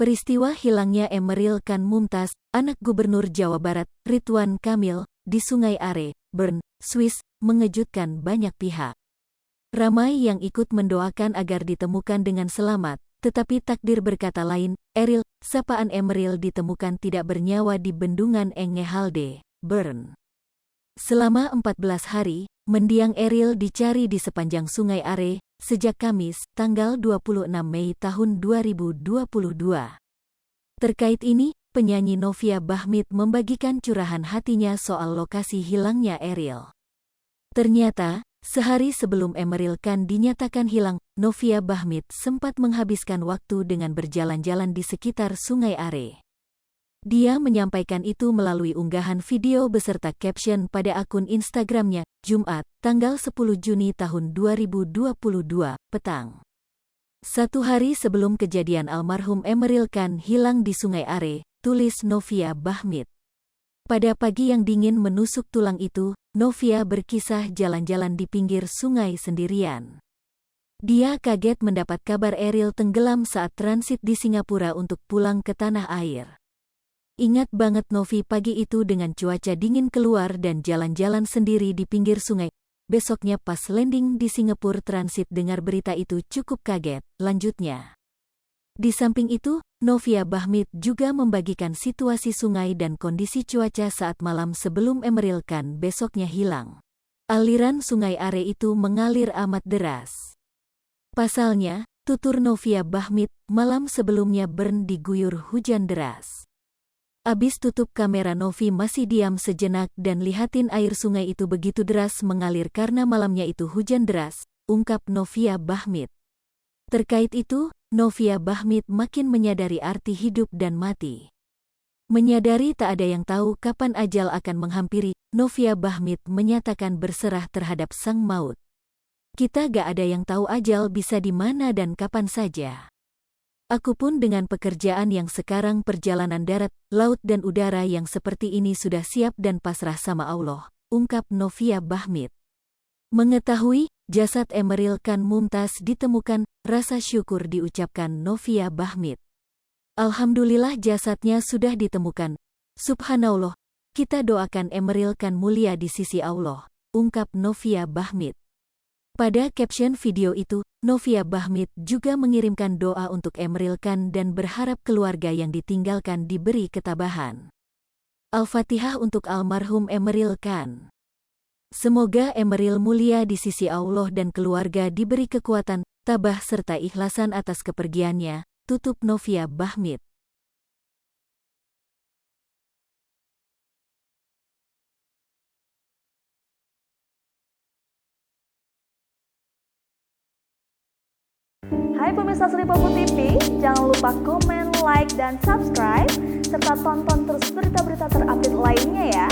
Peristiwa hilangnya Emeril Khan Mumtaz, anak Gubernur Jawa Barat, Ridwan Kamil, di Sungai Are, Bern, Swiss, mengejutkan banyak pihak. Ramai yang ikut mendoakan agar ditemukan dengan selamat, tetapi takdir berkata lain. Eril, sapaan Emeril, ditemukan tidak bernyawa di Bendungan Engehalde, Bern. Selama 14 hari, mendiang Eril dicari di sepanjang Sungai Are, sejak Kamis, tanggal 26 Mei tahun 2022. Terkait ini, penyanyi Novia Bahmit membagikan curahan hatinya soal lokasi hilangnya Eril. Ternyata, sehari sebelum Emeril Khan dinyatakan hilang, Novia Bahmit sempat menghabiskan waktu dengan berjalan-jalan di sekitar Sungai Are. Dia menyampaikan itu melalui unggahan video beserta caption pada akun Instagramnya, Jumat, tanggal 10 Juni tahun 2022, petang. 1 hari sebelum kejadian almarhum Emeril Khan hilang di Sungai Are, tulis Novia Bahmit. Pada pagi yang dingin menusuk tulang itu, Novia berkisah jalan-jalan di pinggir sungai sendirian. Dia kaget mendapat kabar Eril tenggelam saat transit di Singapura untuk pulang ke tanah air. Ingat banget Novi pagi itu dengan cuaca dingin keluar dan jalan-jalan sendiri di pinggir sungai. Besoknya pas landing di Singapura transit dengar berita itu cukup kaget, lanjutnya. Di samping itu, Novia Bahmit juga membagikan situasi sungai dan kondisi cuaca saat malam sebelum Emeril Khan besoknya hilang. Aliran Sungai Are itu mengalir amat deras. Pasalnya, tutur Novia Bahmit, malam sebelumnya Bern diguyur hujan deras. Abis tutup kamera Novi masih diam sejenak dan lihatin air sungai itu begitu deras mengalir karena malamnya itu hujan deras, ungkap Novia Bahmit. Terkait itu, Novia Bahmit makin menyadari arti hidup dan mati. Menyadari tak ada yang tahu kapan ajal akan menghampiri, Novia Bahmit menyatakan berserah terhadap sang maut. Kita gak ada yang tahu ajal bisa di mana dan kapan saja. Aku pun dengan pekerjaan yang sekarang perjalanan darat, laut dan udara yang seperti ini sudah siap dan pasrah sama Allah, ungkap Novia Bahmit. Mengetahui jasad Emeril Khan Mumtaz ditemukan, rasa syukur diucapkan Novia Bahmit. Alhamdulillah jasadnya sudah ditemukan. Subhanallah, kita doakan Emeril Khan mulia di sisi Allah, ungkap Novia Bahmit. Pada caption video itu, Novia Bahmit juga mengirimkan doa untuk Emeril Khan dan berharap keluarga yang ditinggalkan diberi ketabahan. Al-Fatihah untuk almarhum Emeril Khan. Semoga Emeril mulia di sisi Allah dan keluarga diberi kekuatan, tabah serta ikhlasan atas kepergiannya, tutup Novia Bahmit. Hai pemirsa Sri Popo TV, jangan lupa komen, like, dan subscribe, serta tonton terus berita-berita terupdate lainnya ya.